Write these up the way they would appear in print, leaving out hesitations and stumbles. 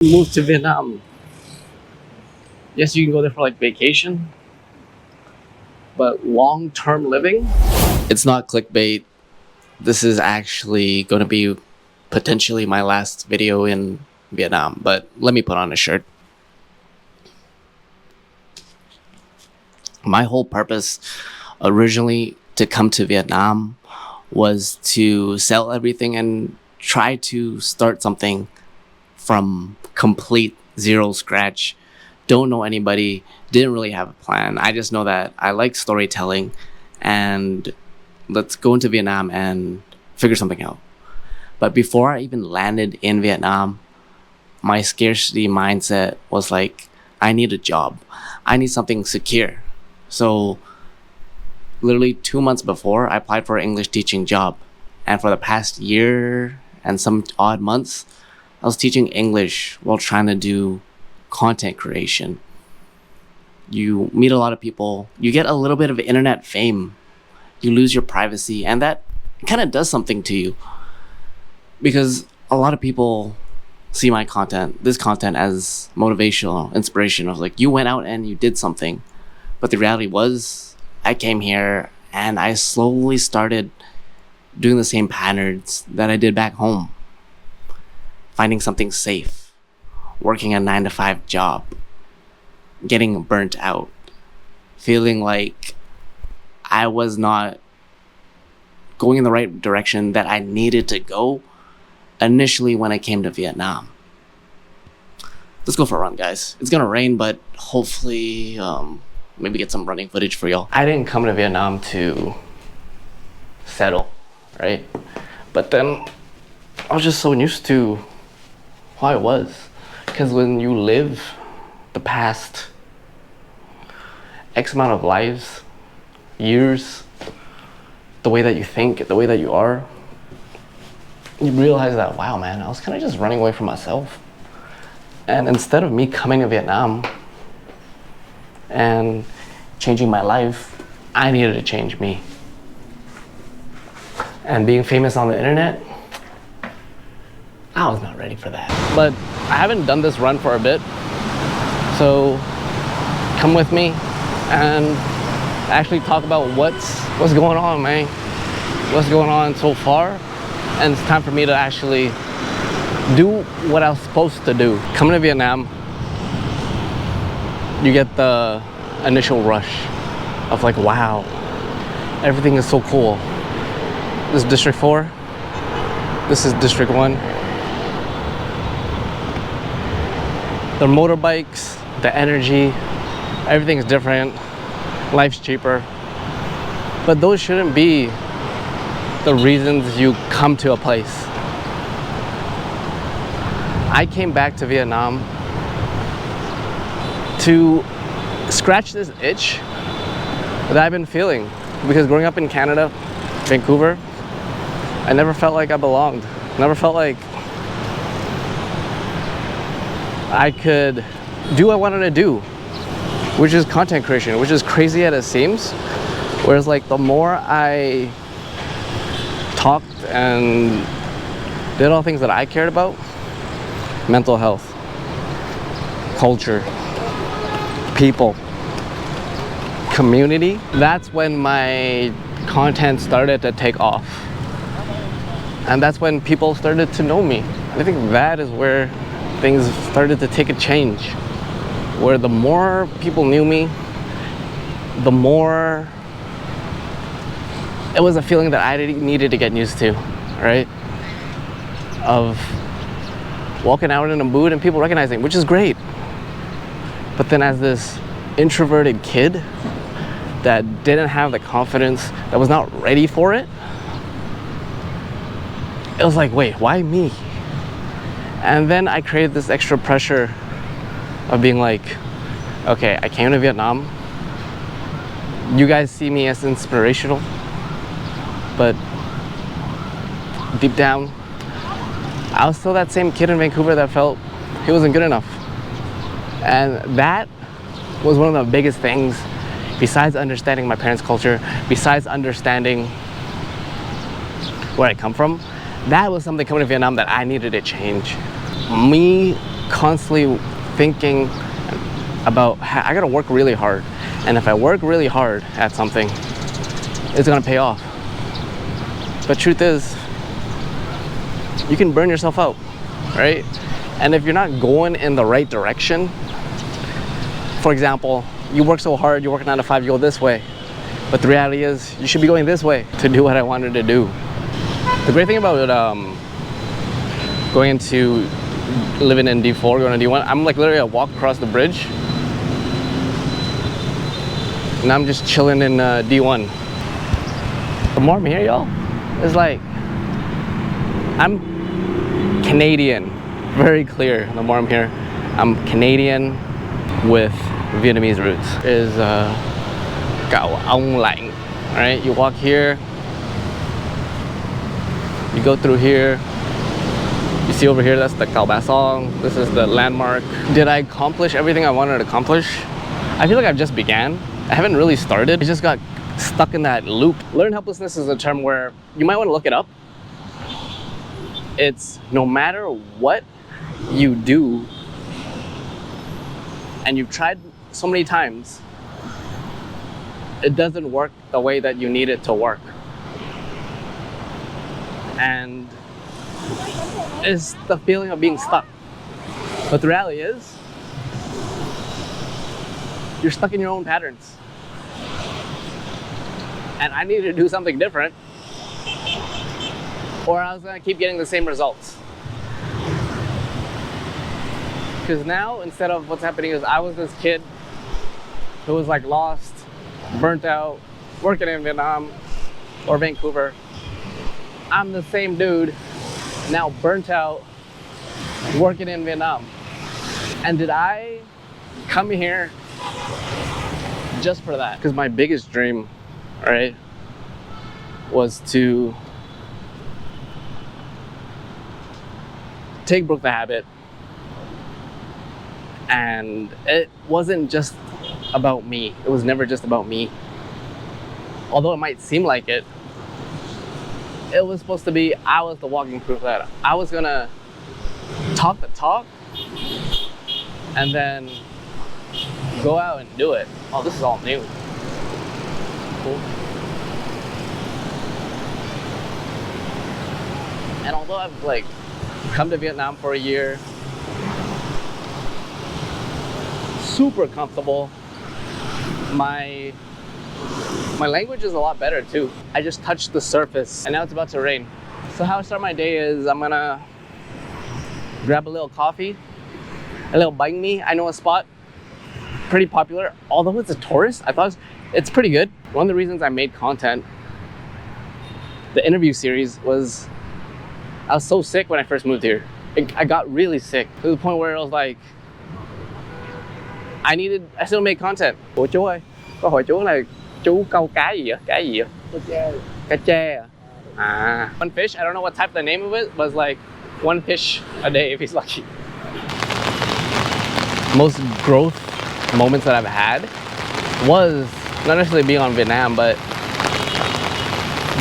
Move to Vietnam. Yes, you can go there for like vacation, but long-term living? It's not clickbait. This is actually going to be potentially my last video in Vietnam, but let me put on a shirt. My whole purpose originally to come to Vietnam was to sell everything and try to start something from complete zero scratch. Don't know anybody, didn't really have a plan. I just know that I like storytelling and let's go into Vietnam and figure something out. But before I even landed in Vietnam, my scarcity mindset was like, I need a job. I need something secure. So literally 2 months before, I applied for an English teaching job. And for the past year and some odd months, I was teaching English while trying to do content creation. You meet a lot of people, you get a little bit of internet fame, you lose your privacy, and that kind of does something to you. Because a lot of people see my content, this content, as motivational, inspirational. Like, you went out and you did something. But the reality was, I came here and I slowly started doing the same patterns that I did back home. Finding something safe, working a 9-to-5 job, getting burnt out, feeling like I was not going in the right direction that I needed to go initially when I came to Vietnam. Let's go for a run, guys. It's gonna rain, but hopefully maybe get some running footage for y'all. I didn't come to Vietnam to settle, right? But then I was just so used to who I was. Because when you live the past X amount of lives, years, the way that you think, the way that you are, you realize that, wow, man, I was kind of just running away from myself. And instead of me coming to Vietnam and changing my life, I needed to change me. And being famous on the internet, I was not ready for that. But I haven't done this run for a bit, so come with me and actually talk about what's going on, man. What's going on so far, and it's time for me to actually do what I was supposed to do. Coming to Vietnam, you get the initial rush of like, wow, everything is so cool. This is District 4, this is District 1. The motorbikes, the energy, everything is different, life's cheaper. But those shouldn't be the reasons you come to a place. I came back to Vietnam to scratch this itch that I've been feeling. Because growing up in Canada, Vancouver, I never felt like I belonged. Never felt like I could do what I wanted to do, which is content creation, which is crazy as it seems. Whereas like the more I talked and did all things that I cared about, mental health, culture, people, community, that's when my content started to take off. And that's when people started to know me. I think that is where things started to take a change, where the more people knew me, the more it was a feeling that I needed to get used to, right? Of walking out in a mood and people recognizing, which is great. But then as this introverted kid that didn't have the confidence, that was not ready for it, it was like, wait, why me? And then I created this extra pressure of being like, okay, I came to Vietnam. You guys see me as inspirational, but deep down, I was still that same kid in Vancouver that felt he wasn't good enough. And that was one of the biggest things, besides understanding my parents' culture, besides understanding where I come from. That was something coming to Vietnam that I needed to change. Me constantly thinking about I gotta work really hard, and if I work really hard at something, it's gonna pay off. But truth is, you can burn yourself out, right? And if you're not going in the right direction, for example, you work so hard, you work 9 to 5, you go this way, but the reality is you should be going this way to do what I wanted to do. The great thing about going into living in D4, going to D1, I'm like literally a walk across the bridge, and I'm just chilling in D1. The more I'm here, y'all, it's like I'm Canadian, very clear. The more I'm here, I'm Canadian with Vietnamese roots. Is Gạo Ông Lạnh, right? You walk here, you go through here, you see over here, that's the Khao Ba Song. This is the landmark. Did I accomplish everything I wanted to accomplish? I feel like I've just began. I haven't really started. I just got stuck in that loop. Learned helplessness is a term where you might want to look it up. It's no matter what you do, and you've tried so many times, it doesn't work the way that you need it to work. And it's the feeling of being stuck. But the reality is, you're stuck in your own patterns. And I needed to do something different, or I was gonna keep getting the same results. Because now, instead of what's happening is I was this kid who was like lost, burnt out, working in Vietnam or Vancouver. I'm the same dude, now burnt out, working in Vietnam. And did I come here just for that? Because my biggest dream, right, was to take Broke the Habit, and it wasn't just about me. It was never just about me. Although it might seem like it, it was supposed to be, I was the walking proof that I was gonna talk the talk and then go out and do it. Oh, this is all new. Cool. And although I've like come to Vietnam for a year, super comfortable, my language is a lot better too. I just touched the surface, and now it's about to rain. So how I start my day is I'm gonna grab a little coffee, a little banh mi. I know a spot, pretty popular. Although it's a tourist, I thought it's pretty good. One of the reasons I made content, the interview series, was I was so sick when I first moved here. I got really sick to the point where it was like, I still make content. Ủa chú ơi, câu hỏi chú là chú câu cá gì vậy? Cá gì vậy? Cá tre à? Ah. One fish, I don't know what type the name of it, but it's like one fish a day if he's lucky. Most growth moments that I've had was not necessarily being on Vietnam, but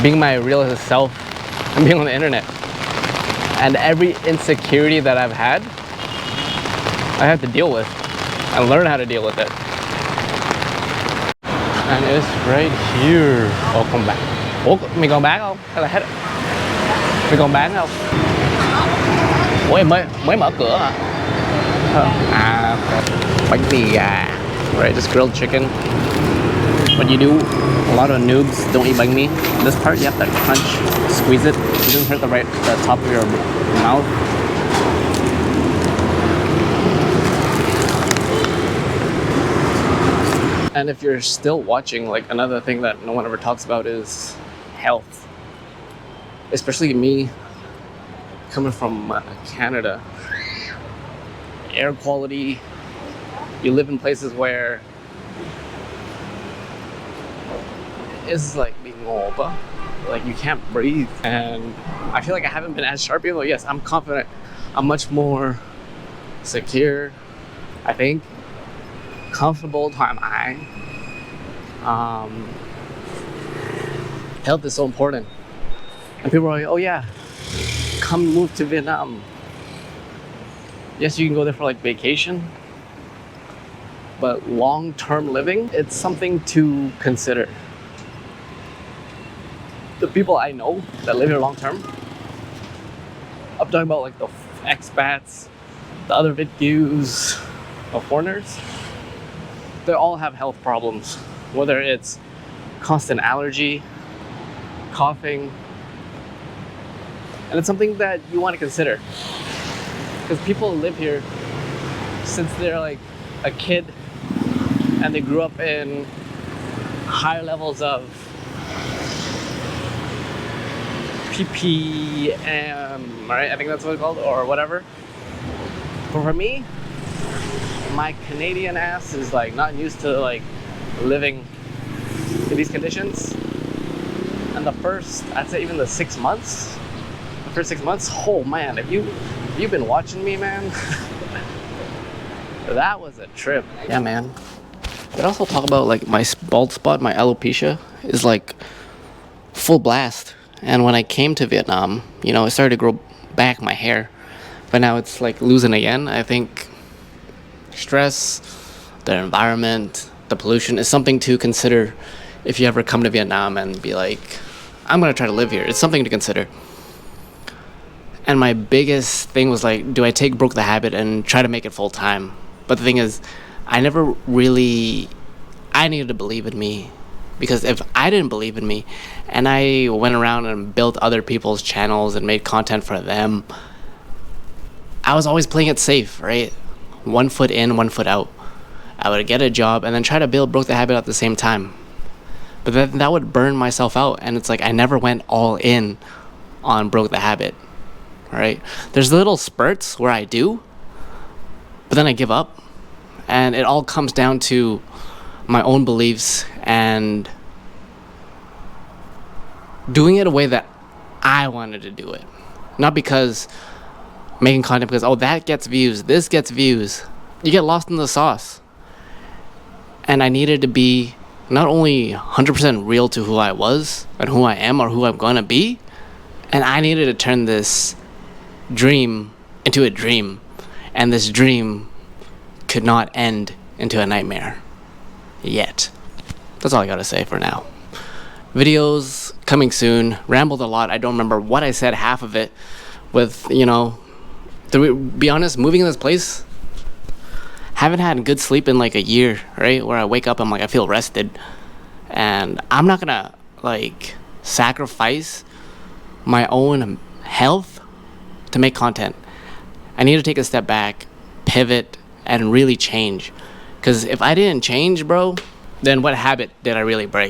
being my real self and being on the internet. And every insecurity that I've had, I have to deal with and learn how to deal with it. And it's right here. Oh, come back. Ủa, mình còn bán không? Hay là hết? Mình còn bán không? Ủa, em mới mở cửa hả? À, bánh mì gà. Right, just grilled chicken. What you do, a lot of noobs don't eat bánh mì. This part, you have to crunch, squeeze it. It doesn't hurt the top of your mouth. And if you're still watching, like another thing that no one ever talks about is health. Especially me, coming from Canada. Air quality, you live in places where it's like being opa. Like you can't breathe. And I feel like I haven't been as sharp, even though yes, I'm confident. I'm much more secure, I think. Comfortable, thoải mái. Health is so important. And people are like, oh yeah, come move to Vietnam. Yes, you can go there for like vacation, but long-term living, it's something to consider. The people I know that live here long-term, I'm talking about like the expats, the other Vidus, the foreigners, they all have health problems, whether it's constant allergy, coughing, and it's something that you want to consider because people live here since they're like a kid and they grew up in higher levels of ppm, right? I think that's what it's called, or whatever. But for me, my Canadian ass is like not used to like living in these conditions. And the first, I'd say even the 6 months, oh man, if you've been watching me, man, that was a trip. Yeah, man. But also talk about like my bald spot, my alopecia is like full blast. And when I came to Vietnam, it started to grow back my hair, but now it's like losing again. I think stress, the environment, the pollution is something to consider if you ever come to Vietnam and be like, I'm gonna try to live here. It's something to consider. And my biggest thing was like, do I take Broke the Habit and try to make it full time? But the thing is, I needed to believe in me. Because if I didn't believe in me and I went around and built other people's channels and made content for them, I was always playing it safe, right? 1 foot in, 1 foot out. I would get a job and then try to build Broke the Habit at the same time. But then that would burn myself out. And it's like I never went all in on Broke the Habit, right? There's little spurts where I do, but then I give up. And it all comes down to my own beliefs and doing it a way that I wanted to do it. Not because making content because, that gets views, this gets views. You get lost in the sauce. And I needed to be not only 100% real to who I was and who I am or who I'm gonna be, and I needed to turn this dream into a dream. And this dream could not end into a nightmare. Yet. That's all I gotta say for now. Videos coming soon. Rambled a lot. I don't remember what I said, half of it. With, to be honest, moving in this place, haven't had good sleep in like a year, right? Where I wake up, I'm like, I feel rested. And I'm not gonna like sacrifice my own health to make content. I need to take a step back, pivot, and really change. Because if I didn't change, bro, then what habit did I really break?